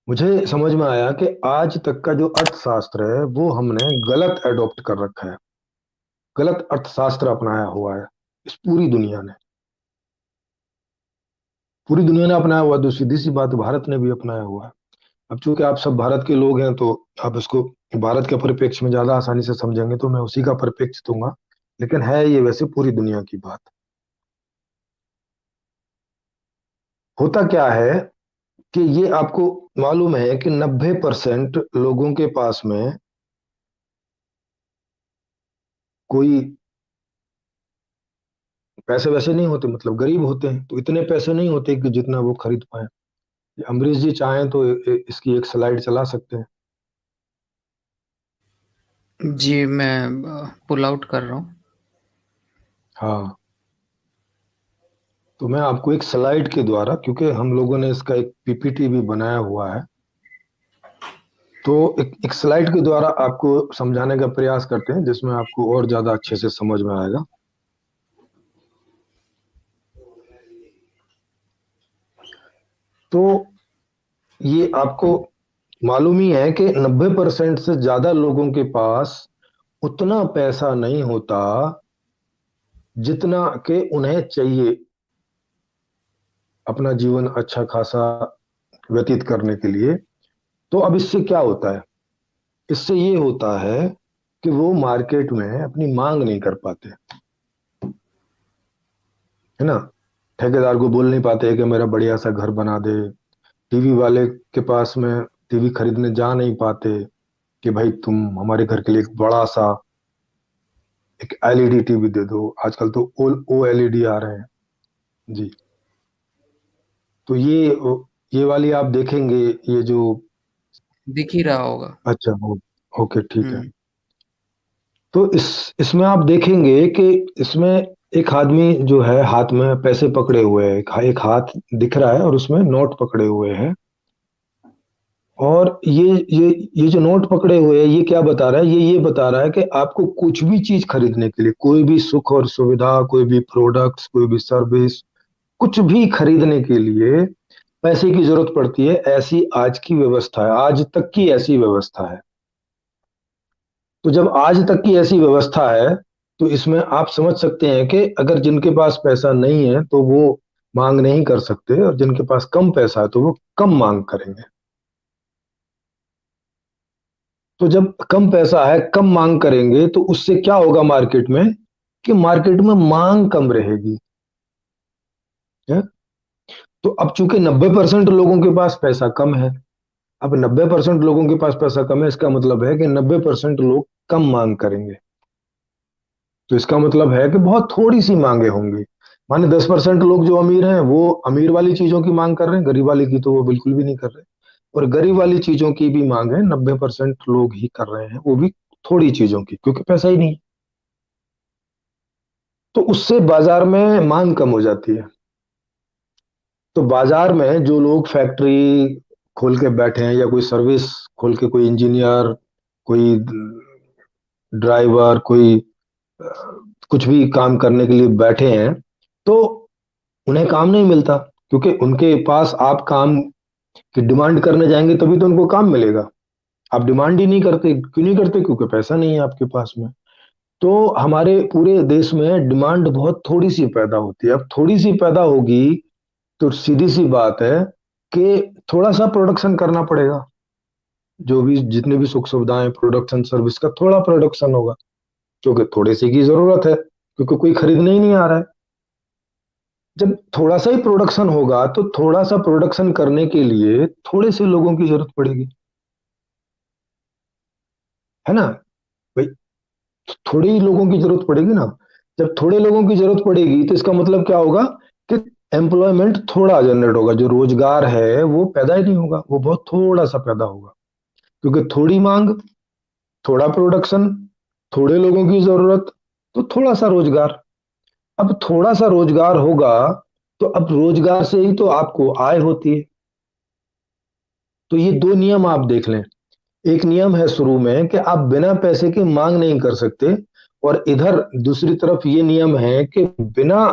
मुझे समझ में आया कि आज तक का जो अर्थशास्त्र है वो हमने गलत एडॉप्ट कर रखा है। गलत अर्थशास्त्र अपनाया हुआ है इस पूरी दुनिया ने अपनाया हुआ है। तो सीधी सी बात, भारत ने भी अपनाया हुआ है। अब चूंकि आप सब भारत के लोग हैं तो आप इसको भारत के परिप्रेक्ष्य में ज्यादा आसानी से समझेंगे, तो मैं उसी का परिप्रेक्ष्य दूंगा। लेकिन है ये वैसे पूरी दुनिया की बात। होता क्या है कि ये आपको मालूम है कि 90% लोगों के पास में कोई पैसे वैसे नहीं होते, मतलब गरीब होते हैं, तो इतने पैसे नहीं होते कि जितना वो खरीद पाए। अमरीश जी चाहें तो इसकी एक स्लाइड चला सकते हैं। जी, मैं पुल आउट कर रहा हूँ। हाँ, तो मैं आपको एक स्लाइड के द्वारा, क्योंकि हम लोगों ने इसका एक पीपीटी भी बनाया हुआ है, तो एक स्लाइड के द्वारा आपको समझाने का प्रयास करते हैं जिसमें आपको और ज्यादा अच्छे से समझ में आएगा। तो ये आपको मालूम ही है कि 90% से ज्यादा लोगों के पास उतना पैसा नहीं होता जितना कि उन्हें चाहिए अपना जीवन अच्छा खासा व्यतीत करने के लिए। तो अब इससे क्या होता है? इससे ये होता है कि वो मार्केट में अपनी मांग नहीं कर पाते, है ना। ठेकेदार को बोल नहीं पाते कि मेरा बढ़िया सा घर बना दे। टीवी वाले के पास में टीवी खरीदने जा नहीं पाते कि भाई तुम हमारे घर के लिए एक बड़ा सा एक एलईडी टीवी दे दो। आजकल तो ओ एलईडी आ रहे हैं। जी। तो ये वाली आप देखेंगे, ये जो, दिख ही रहा होगा। अच्छा ओके ठीक है। हुँ। तो इसमें आप देखेंगे कि इसमें एक आदमी जो है हाथ में पैसे पकड़े हुए है, एक हाथ दिख रहा है और उसमें नोट पकड़े हुए हैं। और ये जो नोट पकड़े हुए हैं, ये क्या बता रहा है? ये बता रहा है कि आपको कुछ भी चीज खरीदने के लिए, कोई भी सुख और सुविधा, कोई भी प्रोडक्ट्स, कोई भी सर्विस, कुछ भी खरीदने के लिए पैसे की जरूरत पड़ती है। ऐसी आज की व्यवस्था है, आज तक की ऐसी व्यवस्था है। तो जब आज तक की ऐसी व्यवस्था है, तो इसमें आप समझ सकते हैं कि अगर जिनके पास पैसा नहीं है तो वो मांग नहीं कर सकते, और जिनके पास कम पैसा है तो वो कम मांग करेंगे। तो जब कम पैसा है, कम मांग करेंगे, तो उससे क्या होगा मार्केट में? कि मार्केट में मांग कम रहेगी, है? तो अब चूंकि 90% लोगों के पास पैसा कम है, अब 90% लोगों के पास पैसा कम है, इसका मतलब है कि 90% लोग कम मांग करेंगे। तो इसका मतलब है कि बहुत थोड़ी सी मांगे होंगी। माने 10% लोग जो अमीर हैं वो अमीर वाली चीजों की मांग कर रहे हैं, गरीब वाली की तो वो बिल्कुल भी नहीं कर रहे। और गरीब वाली चीजों की भी मांग है, 90% लोग ही कर रहे हैं, वो भी थोड़ी चीजों की, क्योंकि पैसा ही नहीं। तो उससे बाजार में मांग कम हो जाती है। तो बाजार में जो लोग फैक्ट्री खोल के बैठे हैं, या कोई सर्विस खोल के, कोई इंजीनियर, कोई ड्राइवर, कोई अ, कुछ भी काम करने के लिए बैठे हैं, तो उन्हें काम नहीं मिलता, क्योंकि उनके पास आप काम की डिमांड करने जाएंगे तभी तो उनको काम मिलेगा। आप डिमांड ही नहीं करते, क्यों नहीं करते? क्योंकि पैसा नहीं है आपके पास में। तो हमारे पूरे देश में डिमांड बहुत थोड़ी सी पैदा होती है। अब थोड़ी सी पैदा होगी तो सीधी सी बात है कि थोड़ा सा प्रोडक्शन करना पड़ेगा। जो भी जितनी भी सुख सुविधाएं, प्रोडक्शन सर्विस का थोड़ा प्रोडक्शन होगा, क्योंकि थोड़े से की जरूरत है, क्योंकि कोई खरीदने ही नहीं आ रहा है। जब थोड़ा सा ही प्रोडक्शन होगा तो थोड़ा सा प्रोडक्शन करने के लिए थोड़े से लोगों की जरूरत पड़ेगी, है ना भाई? थोड़े ही लोगों की जरूरत पड़ेगी ना। जब थोड़े लोगों की जरूरत पड़ेगी तो इसका मतलब क्या होगा? कि एम्प्लॉयमेंट थोड़ा जनरेट होगा, जो रोजगार है वो पैदा ही नहीं होगा, वो बहुत थोड़ा सा पैदा होगा। क्योंकि थोड़ी मांग, थोड़ा प्रोडक्शन, थोड़े लोगों की जरूरत, तो थोड़ा सा रोजगार। अब थोड़ा सा रोजगार होगा तो अब रोजगार से ही तो आपको आय होती है। तो ये दो नियम आप देख लें। एक नियम है शुरू में कि आप बिना पैसे के मांग नहीं कर सकते, और इधर दूसरी तरफ ये नियम है कि बिना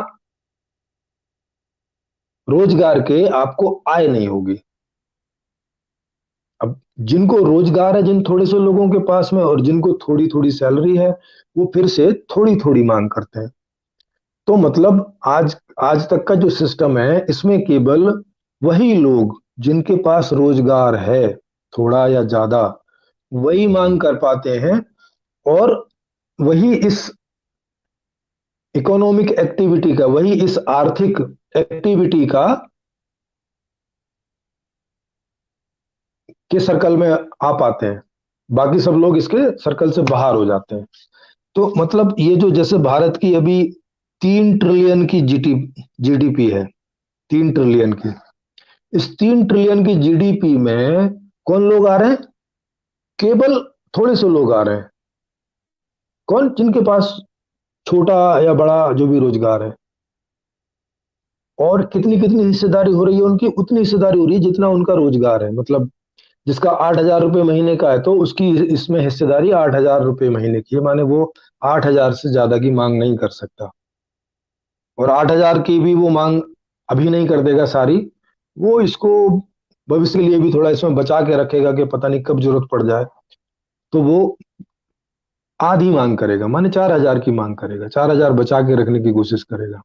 रोजगार के आपको आय नहीं होगी। अब जिनको रोजगार है, जिन थोड़े से लोगों के पास में, और जिनको थोड़ी थोड़ी सैलरी है, वो फिर से थोड़ी थोड़ी मांग करते हैं। तो मतलब आज आज तक का जो सिस्टम है, इसमें केवल वही लोग जिनके पास रोजगार है, थोड़ा या ज्यादा, वही मांग कर पाते हैं, और वही इस इकोनॉमिक एक्टिविटी का, वही इस आर्थिक एक्टिविटी का के सर्कल में आ पाते हैं। बाकी सब लोग इसके सर्कल से बाहर हो जाते हैं। तो मतलब ये जो, जैसे भारत की अभी 3 ट्रिलियन की जीडीपी है, 3 ट्रिलियन की, इस 3 ट्रिलियन की जीडीपी में कौन लोग आ रहे हैं? केवल थोड़े से लोग आ रहे हैं। कौन? जिनके पास छोटा या बड़ा जो भी रोजगार है। और कितनी कितनी हिस्सेदारी हो रही है उनकी? उतनी हिस्सेदारी हो रही है जितना उनका रोजगार है। मतलब जिसका 8,000 रुपये महीने का है, तो उसकी इसमें हिस्सेदारी 8,000 रुपये महीने की है, माने वो 8,000 से ज्यादा की मांग नहीं कर सकता। और 8,000 की भी वो मांग अभी नहीं कर देगा सारी, वो इसको भविष्य के लिए भी थोड़ा इसमें बचा के रखेगा कि पता नहीं कब जरूरत पड़ जाए। तो वो आधी मांग करेगा, माने 4,000 की मांग करेगा, 4,000 बचा के रखने की कोशिश करेगा।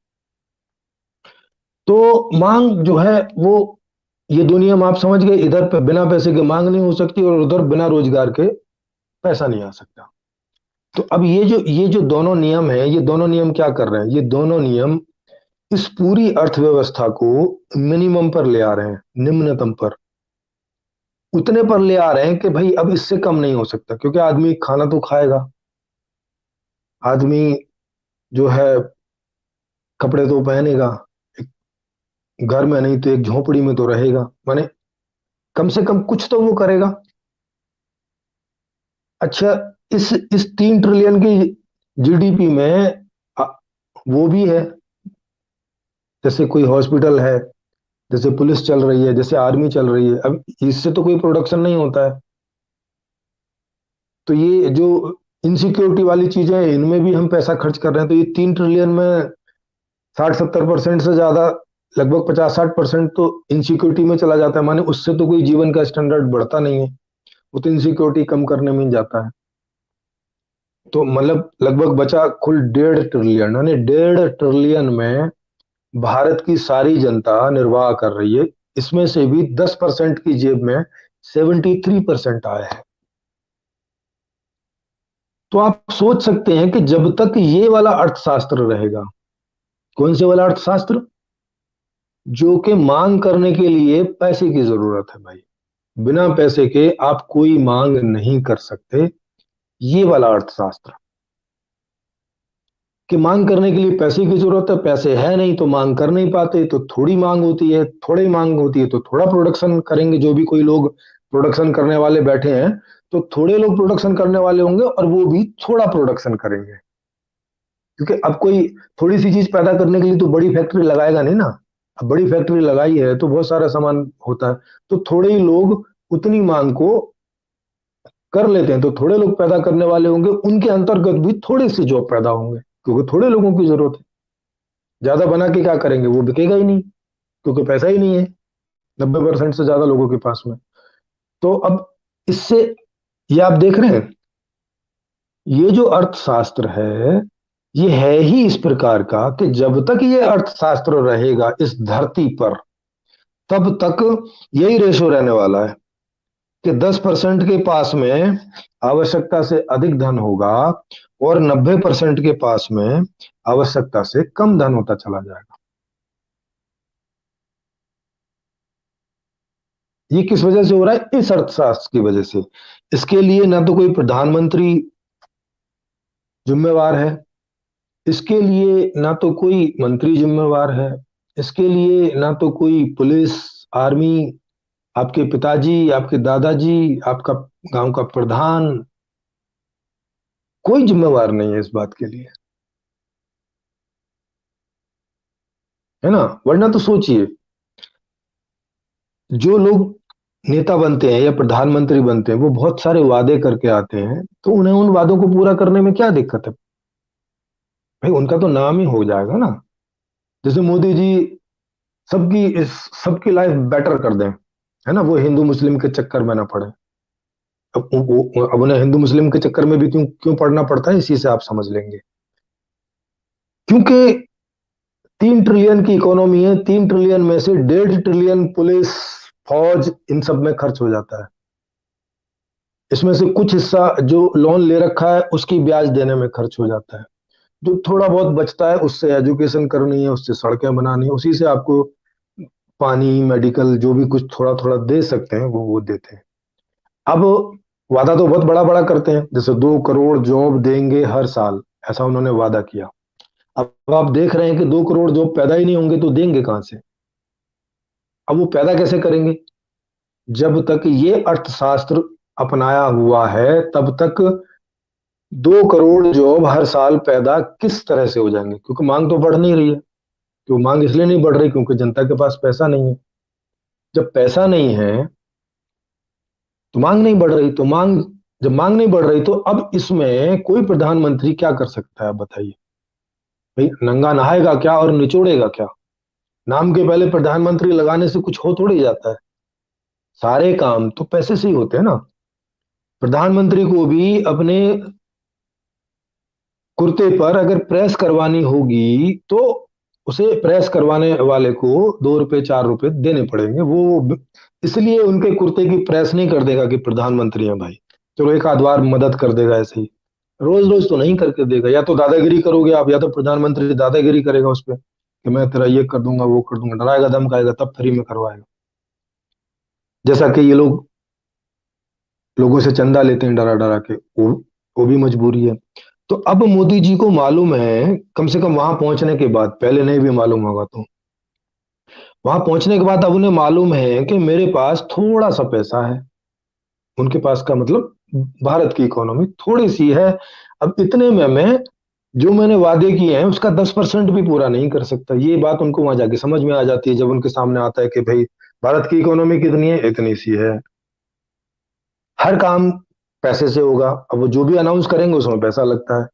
तो मांग जो है वो, ये दो नियम आप समझ गए, इधर पे बिना पैसे के मांग नहीं हो सकती, और उधर बिना रोजगार के पैसा नहीं आ सकता। तो अब ये जो दोनों नियम है, ये दोनों नियम क्या कर रहे हैं? ये दोनों नियम इस पूरी अर्थव्यवस्था को मिनिमम पर ले आ रहे हैं, निम्नतम पर। उतने पर ले आ रहे हैं कि भाई अब इससे कम नहीं हो सकता, क्योंकि आदमी खाना तो खाएगा, आदमी जो है कपड़े तो पहनेगा, घर में नहीं तो एक झोपड़ी में तो रहेगा, माने कम से कम कुछ तो वो करेगा। अच्छा, इस 3 ट्रिलियन की जीडीपी में आ, वो भी है, जैसे कोई हॉस्पिटल है, जैसे पुलिस चल रही है, जैसे आर्मी चल रही है। अब इससे तो कोई प्रोडक्शन नहीं होता है। तो ये जो इनसिक्योरिटी वाली चीजें हैं, इनमें भी हम पैसा खर्च कर रहे हैं। तो ये 3 ट्रिलियन में 60-70% से ज्यादा, लगभग 50-60% तो इनसिक्योरिटी में चला जाता है। माने उससे तो कोई जीवन का स्टैंडर्ड बढ़ता नहीं है, वो तो इनसिक्योरिटी कम करने में ही जाता है। तो मतलब लगभग बचा कुल 1.5 ट्रिलियन, यानी 1.5 ट्रिलियन में भारत की सारी जनता निर्वाह कर रही है। इसमें से भी 10% की जेब में 73% आया है। तो आप सोच सकते हैं कि जब तक ये वाला अर्थशास्त्र रहेगा, कौन से वाला अर्थशास्त्र? जो कि मांग करने के लिए पैसे की जरूरत है भाई, बिना पैसे के आप कोई मांग नहीं कर सकते। ये वाला अर्थशास्त्र कि मांग करने के लिए पैसे की जरूरत है, पैसे है नहीं तो मांग कर नहीं पाते, तो थोड़ी मांग होती है, थोड़ी मांग होती है तो थोड़ा प्रोडक्शन करेंगे। जो भी कोई लोग प्रोडक्शन करने वाले बैठे हैं, तो थोड़े लोग प्रोडक्शन करने वाले होंगे, और वो भी थोड़ा प्रोडक्शन करेंगे। क्योंकि अब कोई थोड़ी सी चीज पैदा करने के लिए तो बड़ी फैक्ट्री लगाएगा नहीं ना। अब बड़ी फैक्ट्री लगाई है तो बहुत सारा सामान होता है, तो थोड़े ही लोग उतनी मांग को कर लेते हैं। तो थोड़े लोग पैदा करने वाले होंगे, उनके अंतर्गत भी थोड़े से जॉब पैदा होंगे, क्योंकि थोड़े लोगों की जरूरत है। ज्यादा बना के क्या करेंगे? वो बिकेगा ही नहीं, क्योंकि पैसा ही नहीं है 90% से ज्यादा लोगों के पास में। तो अब इससे ये आप देख रहे हैं, ये जो अर्थशास्त्र है, ये है ही इस प्रकार का कि जब तक ये अर्थशास्त्र रहेगा इस धरती पर, तब तक यही रेशो रहने वाला है कि 10% के पास में आवश्यकता से अधिक धन होगा, और 90% के पास में आवश्यकता से कम धन होता चला जाएगा। ये किस वजह से हो रहा है? इस अर्थशास्त्र की वजह से। इसके लिए ना तो कोई प्रधानमंत्री जिम्मेवार है, इसके लिए ना तो कोई मंत्री जिम्मेवार है, इसके लिए ना तो कोई पुलिस, आर्मी, आपके पिताजी, आपके दादाजी, आपका गांव का प्रधान, कोई जिम्मेवार नहीं है इस बात के लिए, है ना? वरना तो सोचिए, जो लोग नेता बनते हैं या प्रधानमंत्री बनते हैं, वो बहुत सारे वादे करके आते हैं, तो उन्हें उन वादों को पूरा करने में क्या दिक्कत है? भाई उनका तो नाम ही हो जाएगा ना। जैसे मोदी जी सबकी लाइफ बेटर कर दें, है ना, वो हिंदू मुस्लिम के चक्कर में ना पड़े। अब उन्हें हिंदू मुस्लिम के चक्कर में भी क्यों क्यों पड़ना पड़ता है, इसी से आप समझ लेंगे। क्योंकि 3 ट्रिलियन की इकोनॉमी है, 3 ट्रिलियन में से 1.5 ट्रिलियन पुलिस, फौज, इन सब में खर्च हो जाता है। इसमें से कुछ हिस्सा जो लोन ले रखा है उसकी ब्याज देने में खर्च हो जाता है। जो थोड़ा बहुत बचता है उससे एजुकेशन करनी है, उससे सड़कें बनानी है, उसी से आपको पानी, मेडिकल, जो भी कुछ थोड़ा थोड़ा दे सकते हैं वो देते हैं। अब वादा तो बहुत बड़ा बड़ा करते हैं, जैसे 2 करोड़ जॉब देंगे हर साल, ऐसा उन्होंने वादा किया। अब आप देख रहे हैं कि 2 करोड़ जॉब पैदा ही नहीं होंगे तो देंगे कहां से? अब वो पैदा कैसे करेंगे? जब तक ये अर्थशास्त्र अपनाया हुआ है तब तक 2 करोड़ जॉब हर साल पैदा किस तरह से हो जाएंगे? क्योंकि मांग तो बढ़ नहीं रही है। क्यों मांग इसलिए नहीं बढ़ रही? क्योंकि जनता के पास पैसा नहीं है। जब पैसा नहीं है तो मांग नहीं बढ़ रही, तो जब मांग नहीं बढ़ रही तो अब इसमें कोई प्रधानमंत्री क्या कर सकता है, आप बताइए। भाई, नंगा नहाएगा क्या और निचोड़ेगा क्या? नाम के पहले प्रधानमंत्री लगाने से कुछ हो थोड़ी जाता है। सारे काम तो पैसे से ही होते हैं ना। प्रधानमंत्री को भी अपने कुर्ते पर अगर प्रेस करवानी होगी तो उसे प्रेस करवाने वाले को 2 रुपए 4 रुपए देने पड़ेंगे। वो इसलिए उनके कुर्ते की प्रेस नहीं कर देगा कि प्रधानमंत्री हैं भाई, चलो एक आध बार मदद कर देगा ऐसे ही। रोज रोज तो नहीं करके देगा। या तो दादागिरी करोगे आप, या तो प्रधानमंत्री दादागिरी करेगा उस पर कि मैं तेरा ये कर दूंगा वो कर दूंगा, डराएगा धमकाएगा, तब फ्री में करवाएगा। जैसा कि ये लोग लोगों से चंदा लेते हैं डरा डरा के, वो भी मजबूरी है। तो अब मोदी जी को मालूम है, कम से कम वहां पहुंचने के बाद, पहले नहीं भी मालूम होगा तो वहां पहुंचने के बाद अब उन्हें मालूम है कि मेरे पास थोड़ा सा पैसा है। उनके पास का मतलब भारत की इकोनॉमी थोड़ी सी है। अब इतने में मैं जो मैंने वादे किए हैं उसका 10% भी पूरा नहीं कर सकता। ये बात उनको वहां जाके समझ में आ जाती है, जब उनके सामने आता है कि भाई भारत की इकोनॉमी कितनी है, इतनी सी है। हर काम पैसे से होगा। अब वो जो भी अनाउंस करेंगे उसमें पैसा लगता है।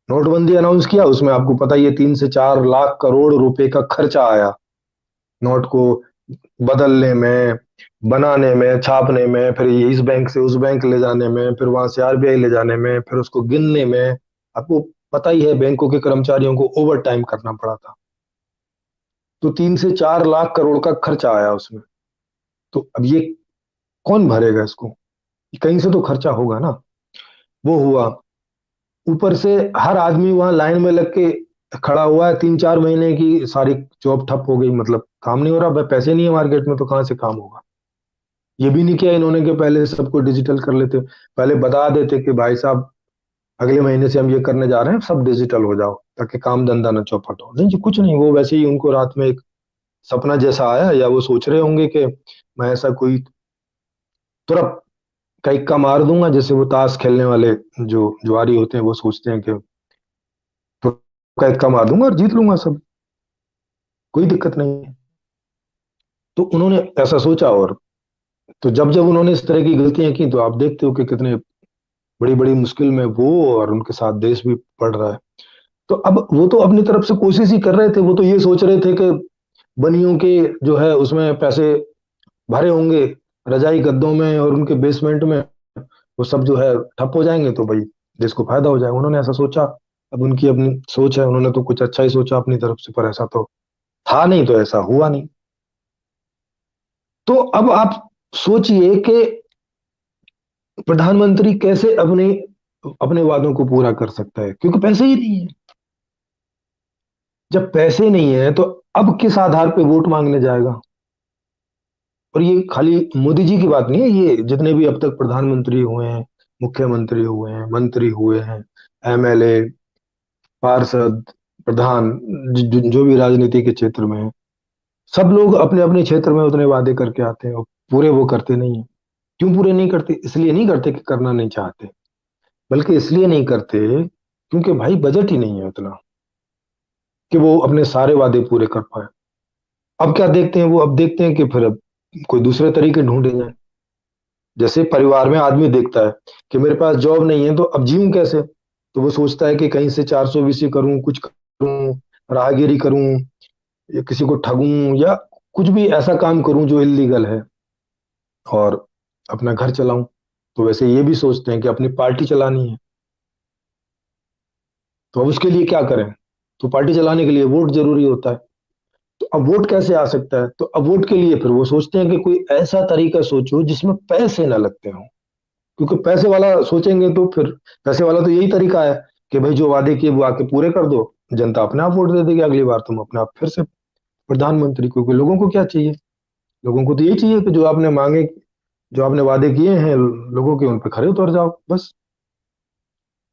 नोटबंदी अनाउंस किया, उसमें आपको पता ही है 3 से 4 लाख करोड़ रुपए का खर्चा आया। नोट को बदलने में, बनाने में, छापने में, फिर ये इस बैंक से उस बैंक ले जाने में, फिर वहां से आरबीआई ले जाने में, फिर उसको गिनने में। आपको पता ही है बैंकों के कर्मचारियों को ओवर टाइम करना पड़ा था। तो 3 से 4 लाख करोड़ का खर्चा आया उसमें। तो अब ये कौन भरेगा इसको? कहीं से तो खर्चा होगा ना। वो हुआ। ऊपर से हर आदमी वहां लाइन में लग के खड़ा हुआ है, 3 4 महीने की सारी जॉब ठप हो गई, मतलब काम नहीं हो रहा भाई, पैसे नहीं है मार्केट में तो कहाँ से काम होगा? ये भी नहीं किया इन्होंने कि पहले सबको डिजिटल कर लेते, पहले बता देते कि भाई साहब अगले महीने से हम ये करने जा रहे हैं, सब डिजिटल हो जाओ ताकि काम धंधा न चौपट हो। नहीं जी, कुछ नहीं। वो वैसे ही उनको रात में एक सपना जैसा आया, या वो सोच रहे होंगे कि मैं ऐसा कोई तुरंत का इक्का मार दूंगा, जैसे वो ताश खेलने वाले जो जुआरी होते हैं वो सोचते हैं कि तुरंत का इक्का मार दूंगा और जीत लूंगा सब, कोई दिक्कत नहीं है। तो उन्होंने ऐसा सोचा, और तो जब जब उन्होंने इस तरह की गलतियां की तो आप देखते हो कि कितने बड़ी बड़ी मुश्किल में वो और उनके साथ देश भी पड़ रहा है। तो अब वो तो अपनी तरफ से कोशिश ही कर रहे थे। वो तो ये सोच रहे थे कि बनियों के जो है उसमें पैसे भरे होंगे, रजाई गद्दों में और उनके बेसमेंट में, वो सब जो है ठप हो जाएंगे तो भाई देश को फायदा हो जाएगा। उन्होंने ऐसा सोचा। अब उनकी अपनी सोच है, उन्होंने तो कुछ अच्छा ही सोचा अपनी तरफ से, पर ऐसा तो था नहीं, तो ऐसा हुआ नहीं। तो अब आप सोचिए कि प्रधानमंत्री कैसे अपने अपने वादों को पूरा कर सकता है, क्योंकि पैसे ही नहीं है। जब पैसे नहीं है तो अब किस आधार पे वोट मांगने जाएगा? और ये खाली मोदी जी की बात नहीं है, ये जितने भी अब तक प्रधानमंत्री हुए हैं, मुख्यमंत्री हुए हैं, मंत्री हुए हैं, एमएलए, पार्षद, प्रधान, जो भी राजनीति के क्षेत्र में है, सब लोग अपने अपने क्षेत्र में उतने वादे करके आते हैं और पूरे वो करते नहीं है। क्यों पूरे नहीं करते? इसलिए नहीं करते कि करना नहीं चाहते, बल्कि इसलिए नहीं करते क्योंकि भाई बजट ही नहीं है उतना कि वो अपने सारे वादे पूरे कर पाए। अब क्या देखते हैं वो? अब देखते हैं कि फिर अब कोई दूसरे तरीके ढूंढे जाए। जैसे परिवार में आदमी देखता है कि मेरे पास जॉब नहीं है तो अब जीऊं कैसे, तो वो सोचता है कि कहीं से 420 करूं, कुछ करूं, राहगीरी करूं, या किसी को ठगूं, या कुछ भी ऐसा काम करूं जो इलीगल है। और अपना घर चलाऊं। तो वैसे ये भी सोचते हैं कि अपनी पार्टी चलानी है। तो अब उसके लिए क्या करें? तो पार्टी चलाने के लिए वोट जरूरी होता है। तो अब वोट कैसे आ सकता है? तो अब वोट के लिए फिर वो सोचते हैं कि कोई ऐसा तरीका सोचो जिसमें पैसे ना लगते हो। क्योंकि पैसे वाला सोचेंगे तो फिर पैसे वाला तो यही तरीका है कि भाई जो वादे किए वो आके पूरे कर दो। जनता अपने आप वोट दे देगी, अगली बार तुम अपने आप फिर से प्रधानमंत्री। क्योंकि लोगों को क्या चाहिए? लोगों को तो यही चाहिए कि जो आपने मांगे, जो आपने वादे किए हैं लोगों के, उन पे खरे उतर जाओ बस।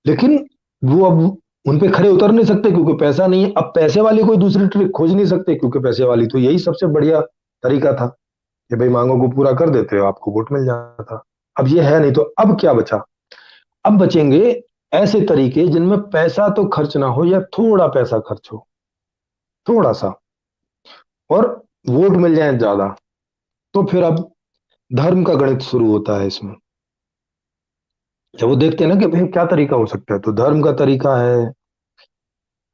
लेकिन वो अब उन पे खरे उतर नहीं सकते क्योंकि पैसा नहीं है। अब पैसे वाली कोई दूसरी ट्रिक खोज नहीं सकते क्योंकि पैसे वाली तो यही सबसे बढ़िया तरीका था कि भाई मांगों को पूरा कर देते हो आपको वोट मिल जाता। अब ये है नहीं, तो अब क्या बचा? अब बचेंगे ऐसे तरीके जिनमें पैसा तो खर्च ना हो या थोड़ा पैसा खर्च हो, थोड़ा सा, और वोट मिल जाए ज्यादा। तो फिर अब धर्म का गणित शुरू होता है इसमें। जब वो देखते हैं ना कि भाई क्या तरीका हो सकता है, तो धर्म का तरीका है,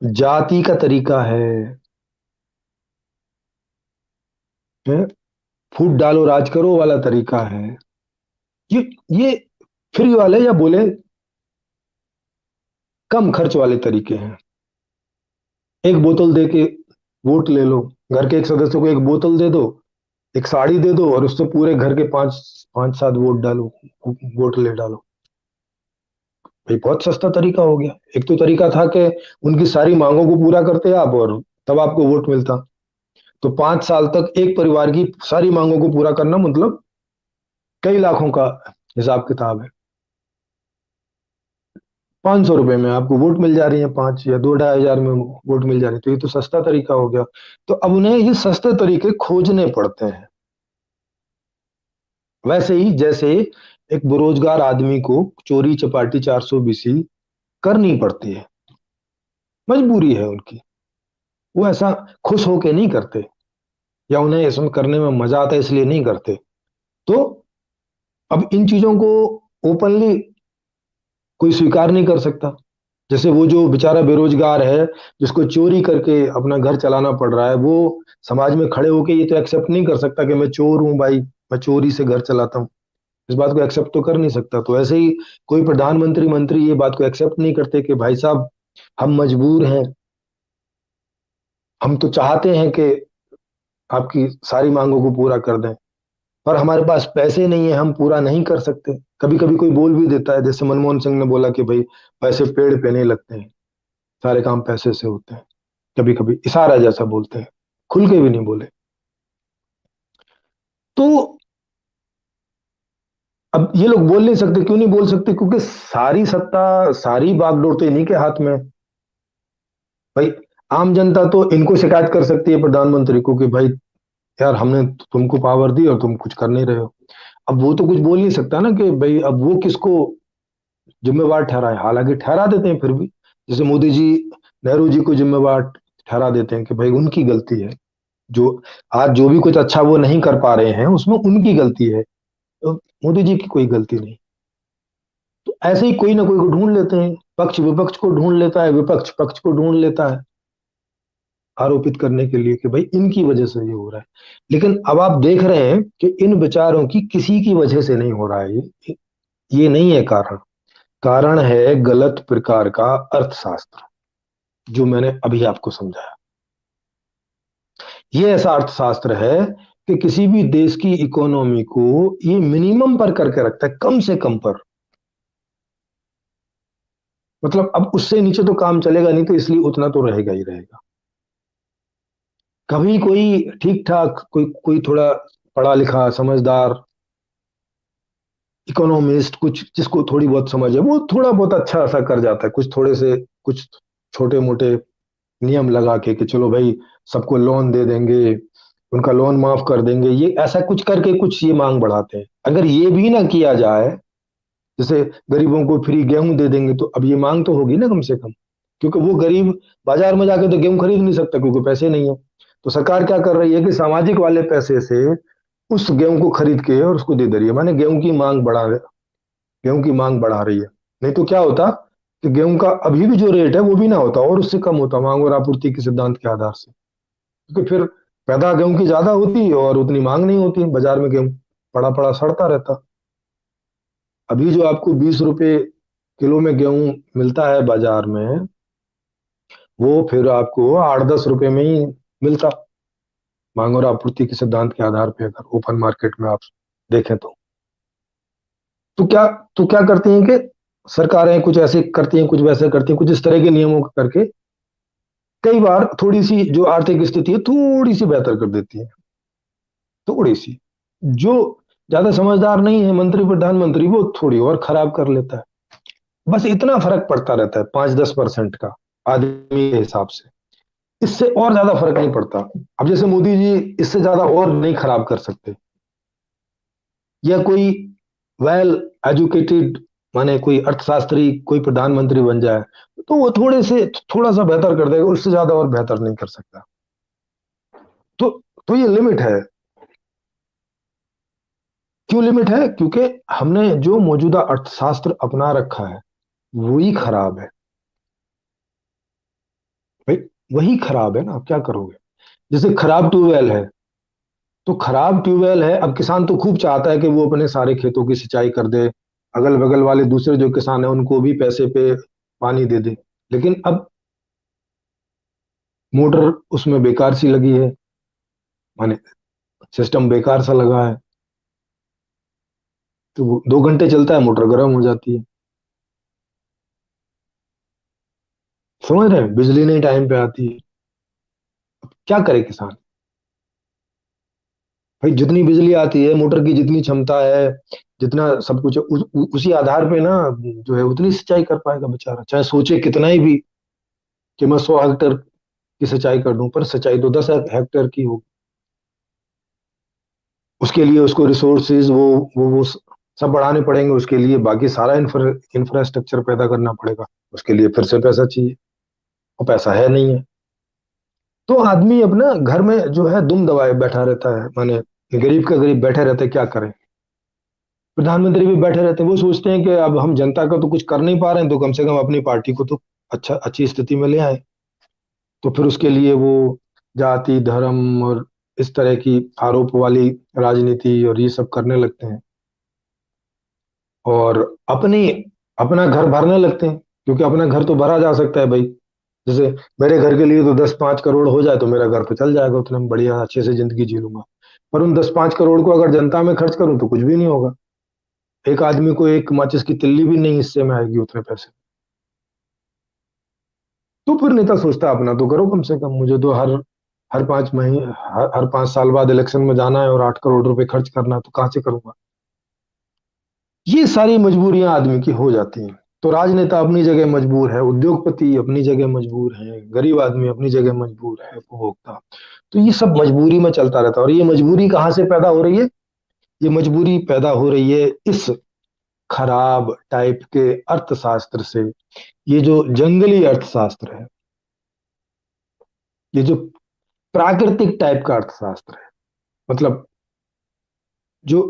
जाति का तरीका है, फूट डालो राज करो वाला तरीका है। ये फ्री वाले या बोले कम खर्च वाले तरीके हैं। एक बोतल दे के वोट ले लो। घर के एक सदस्य को एक बोतल दे दो, एक साड़ी दे दो, और उससे पूरे घर के पांच पांच सात वोट डालो, वोट ले डालो। भाई बहुत सस्ता तरीका हो गया। एक तो तरीका था कि उनकी सारी मांगों को पूरा करते आप और तब आपको वोट मिलता। तो 5 साल तक एक परिवार की सारी मांगों को पूरा करना मतलब कई लाखों का हिसाब किताब है। 500 रुपए में आपको वोट मिल जा रही है, 5 या 2 ढाई हजार में वोट मिल जा रही है। तो ये तो सस्ता तरीका हो गया। तो अब उन्हें ये सस्ते तरीके खोजने पड़ते हैं। वैसे ही जैसे एक बेरोजगार आदमी को चोरी चपाटी 420 करनी पड़ती है, मजबूरी है उनकी। वो ऐसा खुश होके नहीं करते, या उन्हें इसमें करने में मजा आता है इसलिए नहीं करते। तो अब इन चीजों को ओपनली कोई स्वीकार नहीं कर सकता। जैसे वो जो बेचारा बेरोजगार है, जिसको चोरी करके अपना घर चलाना पड़ रहा है, वो समाज में खड़े होके ये तो एक्सेप्ट नहीं कर सकता कि मैं चोर हूं भाई, मैं चोरी से घर चलाता हूँ। इस बात को एक्सेप्ट तो कर नहीं सकता। तो ऐसे ही कोई प्रधानमंत्री मंत्री ये बात को एक्सेप्ट नहीं करते कि भाई साहब हम मजबूर हैं, हम तो चाहते हैं कि आपकी सारी मांगों को पूरा कर दें, पर हमारे पास पैसे नहीं है, हम पूरा नहीं कर सकते। कभी कभी कोई बोल भी देता है, जैसे मनमोहन सिंह ने बोला कि भाई पैसे पेड़ पे नहीं लगते हैं, सारे काम पैसे से होते हैं। कभी कभी इशारा जैसा बोलते हैं, खुल के भी नहीं बोले। तो अब ये लोग बोल नहीं सकते। क्यों नहीं बोल सकते? क्योंकि सारी सत्ता, सारी बागडोर तो इन्हीं के हाथ में है। भाई आम जनता तो इनको शिकायत कर सकती है प्रधानमंत्री को कि भाई यार हमने तुमको पावर दी और तुम कुछ कर नहीं रहे हो। अब वो तो कुछ बोल नहीं सकता ना कि भाई अब वो किसको जिम्मेवार ठहराए। हालांकि ठहरा देते हैं फिर भी, जैसे मोदी जी नेहरू जी को जिम्मेवार ठहरा देते हैं कि भाई उनकी गलती है, जो आज जो भी कुछ अच्छा वो नहीं कर पा रहे हैं उसमें उनकी गलती है, तो मोदी जी की कोई गलती नहीं। तो ऐसे ही कोई ना कोई को ढूंढ लेते हैं। पक्ष विपक्ष को ढूंढ लेता है, विपक्ष पक्ष को ढूंढ लेता है आरोपित करने के लिए कि भाई इनकी वजह से ये हो रहा है। लेकिन अब आप देख रहे हैं कि इन विचारों की किसी की वजह से नहीं हो रहा है। ये नहीं है कारण। कारण है गलत प्रकार का अर्थशास्त्र, जो मैंने अभी आपको समझाया। ये ऐसा अर्थशास्त्र है कि किसी भी देश की इकोनॉमी को ये मिनिमम पर करके रखता है, कम से कम पर। मतलब अब उससे नीचे तो काम चलेगा नहीं, तो इसलिए उतना तो रहेगा ही रहेगा। कभी कोई ठीक ठाक, कोई कोई थोड़ा पढ़ा लिखा समझदार इकोनॉमिस्ट, कुछ जिसको थोड़ी बहुत समझ है, वो थोड़ा बहुत अच्छा ऐसा कर जाता है, कुछ थोड़े से कुछ छोटे मोटे नियम लगा के कि चलो भाई सबको लोन दे देंगे, उनका लोन माफ कर देंगे, ये ऐसा कुछ करके कुछ ये मांग बढ़ाते हैं। अगर ये भी ना किया जाए, जैसे गरीबों को फ्री गेहूं दे देंगे, तो अब ये मांग तो होगी ना कम से कम। क्योंकि वो गरीब बाजार में जाके तो गेहूं खरीद नहीं सकता क्योंकि पैसे नहीं है। तो सरकार क्या कर रही है कि सामाजिक वाले पैसे से उस गेहूं को खरीद के और उसको दे दे रही है, माने गेहूं की मांग बढ़ा रही है। नहीं तो क्या होता कि गेहूं का अभी भी जो रेट है वो भी ना होता और उससे कम होता, मांग और आपूर्ति के सिद्धांत के आधार से। क्योंकि फिर पैदा गेहूं की ज्यादा होती और उतनी मांग नहीं होती बाजार में गेहूं। पड़ा पड़ा सड़ता रहता। अभी जो आपको 20 रुपए किलो में गेहूं मिलता है बाजार में, वो फिर आपको 8-10 रुपए में ही मिलता, मांग और आपूर्ति के सिद्धांत के आधार पे अगर ओपन मार्केट में आप देखें तो क्या तो क्या करती हैं कि सरकारें कुछ ऐसे करती हैं, कुछ वैसे करती हैं, कुछ इस तरह के नियमों को करके कई बार थोड़ी सी जो आर्थिक स्थिति है थोड़ी सी बेहतर कर देती है, थोड़ी सी। जो ज्यादा समझदार नहीं है मंत्री प्रधानमंत्री, वो थोड़ी और खराब कर लेता है। बस इतना फर्क पड़ता रहता है, 5-10% का आदमी के हिसाब से। इससे और ज्यादा फर्क नहीं पड़ता। अब जैसे मोदी जी इससे ज्यादा और नहीं खराब कर सकते, या कोई वेल एजुकेटेड, माने कोई अर्थशास्त्री कोई प्रधानमंत्री बन जाए, तो वो थोड़ा सा बेहतर कर देगा, उससे ज्यादा और बेहतर नहीं कर सकता। तो तो ये लिमिट है। क्यों लिमिट है? क्योंकि हमने जो मौजूदा अर्थशास्त्र अपना रखा है वही खराब है भाई, वही खराब है ना। आप क्या करोगे? जैसे खराब ट्यूबवेल है, तो खराब ट्यूबवेल है, अब किसान तो खूब चाहता है कि वो अपने सारे खेतों की सिंचाई कर दे, अगल बगल वाले दूसरे जो किसान है उनको भी पैसे पे पानी दे दे, लेकिन अब मोटर उसमें बेकार सी लगी है, माने सिस्टम बेकार सा लगा है, तो वो 2 घंटे चलता है, मोटर गर्म हो जाती है। समझ रहे हैं? बिजली नहीं टाइम पे आती है, क्या करे किसान? भाई जितनी बिजली आती है, मोटर की जितनी क्षमता है, जितना सब कुछ है, उसी आधार पे ना जो है उतनी सिंचाई कर पाएगा बेचारा, चाहे सोचे कितना ही भी कि मैं 100 हेक्टेयर की सिंचाई कर दूं, पर सिंचाई तो 10 हेक्टेयर की हो। उसके लिए उसको रिसोर्सेज वो सब बढ़ाने पड़ेंगे, उसके लिए बाकी सारा इंफ्रास्ट्रक्चर पैदा करना पड़ेगा, उसके लिए फिर से पैसा चाहिए, और पैसा है नहीं है। तो आदमी अपना घर में जो है दुम दबाए बैठा रहता है, माने गरीब का गरीब बैठे रहते हैं, क्या करें? प्रधानमंत्री भी बैठे रहते हैं, वो सोचते हैं कि अब हम जनता का तो कुछ कर नहीं पा रहे हैं, तो कम से कम अपनी पार्टी को तो अच्छी स्थिति में ले आए। तो फिर उसके लिए वो जाति धर्म और इस तरह की आरोप वाली राजनीति और ये सब करने लगते हैं, और अपनी अपना घर भरने लगते हैं, क्योंकि अपना घर तो भरा जा सकता है भाई। जैसे मेरे घर के लिए तो 10-5 करोड़ हो जाए तो मेरा घर तो चल जाएगा, उतने में बढ़िया अच्छे से जिंदगी जी लूंगा। पर उन 10-5 करोड़ को अगर जनता में खर्च करूं तो कुछ भी नहीं होगा। एक आदमी को एक माचिस की तिल्ली भी नहीं हिस्से में आएगी उतने पैसे। तो फिर नेता सोचता है अपना तो करो कम से कम, मुझे तो हर 5 महीने, हर 5 साल बाद इलेक्शन में जाना है और 8 करोड़ रुपए खर्च करना है, तो कहाँ से करूंगा? ये सारी मजबूरियां आदमी की हो जाती हैं। तो राजनेता अपनी जगह मजबूर है, उद्योगपति अपनी जगह मजबूर है, गरीब आदमी अपनी जगह मजबूर है, उपभोक्ता। तो ये सब मजबूरी में चलता रहता है। और ये मजबूरी कहाँ से पैदा हो रही है? ये मजबूरी पैदा हो रही है इस खराब टाइप के अर्थशास्त्र से। ये जो जंगली अर्थशास्त्र है, ये जो प्राकृतिक टाइप का अर्थशास्त्र है, मतलब जो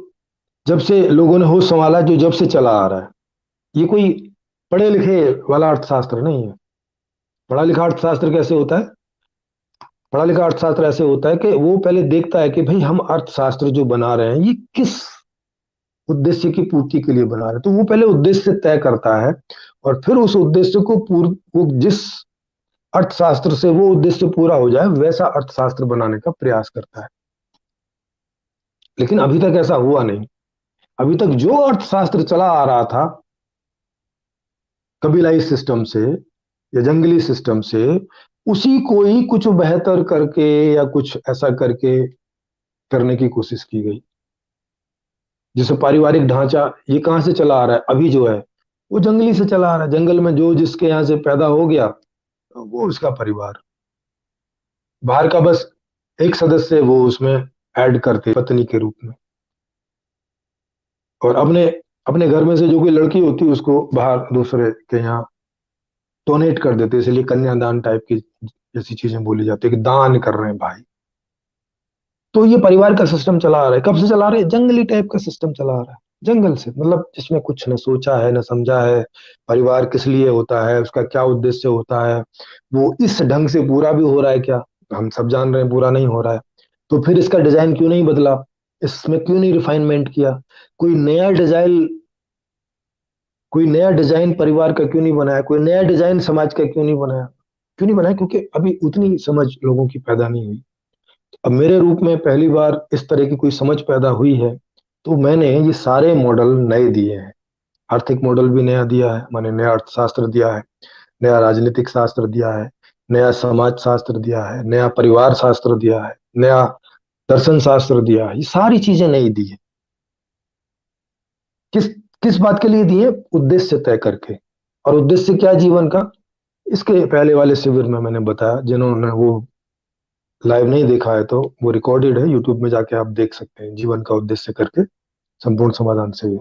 जब से लोगों ने होश संभाला, जो जब से चला आ रहा है, ये कोई पढ़े लिखे वाला अर्थशास्त्र नहीं है। पढ़ा लिखा अर्थशास्त्र कैसे होता है? पढ़ा लिखा अर्थशास्त्र ऐसे होता है कि वो पहले देखता है कि भाई हम अर्थशास्त्र जो बना रहे हैं ये किस उद्देश्य की पूर्ति के लिए बना रहे हैं, तो वो पहले उद्देश्य तय करता है, और फिर उस उद्देश्य को पूर्ण, वो जिस अर्थशास्त्र से वो उद्देश्य पूरा हो जाए वैसा अर्थशास्त्र बनाने का प्रयास करता है। लेकिन अभी तक ऐसा हुआ नहीं। अभी तक जो अर्थशास्त्र चला आ रहा था कबीलाई सिस्टम से या जंगली सिस्टम से, उसी को ही कुछ बेहतर करके या कुछ ऐसा करके करने की कोशिश की गई। जैसे पारिवारिक ढांचा ये कहाँ से चला आ रहा है अभी जो है, वो जंगली से चला आ रहा है। जंगल में जो जिसके यहाँ से पैदा हो गया वो उसका परिवार, बाहर का बस एक सदस्य वो उसमें ऐड करते पत्नी के रूप में, और अपने अपने घर में से जो कोई लड़की होती है उसको बाहर दूसरे के यहाँ डोनेट कर देते, इसलिए कन्यादान टाइप की जैसी चीजें बोली जाती है कि दान कर रहे हैं भाई। तो ये परिवार का सिस्टम चला आ रहा है, कब से चला रहे हैं? जंगली टाइप का सिस्टम चला आ रहा है, जंगल से, मतलब जिसमें कुछ न सोचा है न समझा है। परिवार किस लिए होता है, उसका क्या उद्देश्य होता है, वो इस ढंग से पूरा भी हो रहा है क्या? हम सब जान रहे हैं पूरा नहीं हो रहा है। तो फिर इसका डिजाइन क्यों नहीं बदला? इसमें क्यों नहीं रिफाइनमेंट किया? कोई नया डिजाइन कोई नया डिजाइन परिवार का क्यों नहीं बनाया? कोई नया डिजाइन समाज का क्यों नहीं बनाया? क्यों नहीं बनाया? क्योंकि अभी उतनी समझ लोगों की पैदा नहीं हुई। अब मेरे रूप में पहली बार इस तरह की कोई समझ पैदा हुई है, तो मैंने ये सारे मॉडल नए दिए हैं। आर्थिक मॉडल भी नया दिया है, मैंने नया अर्थशास्त्र दिया है, नया राजनीतिक शास्त्र दिया है, नया समाज शास्त्र दिया है, नया परिवार शास्त्र दिया है, नया दर्शन शास्त्र दिया है। ये सारी चीजें नई दी है। किस किस बात के लिए दिए? उद्देश्य तय करके। और उद्देश्य क्या जीवन का? इसके पहले वाले शिविर में मैंने बताया, जिन्होंने वो लाइव नहीं देखा है तो वो रिकॉर्डेड है, यूट्यूब में जाके आप देख सकते हैं, जीवन का उद्देश्य करके संपूर्ण समाधान शिविर।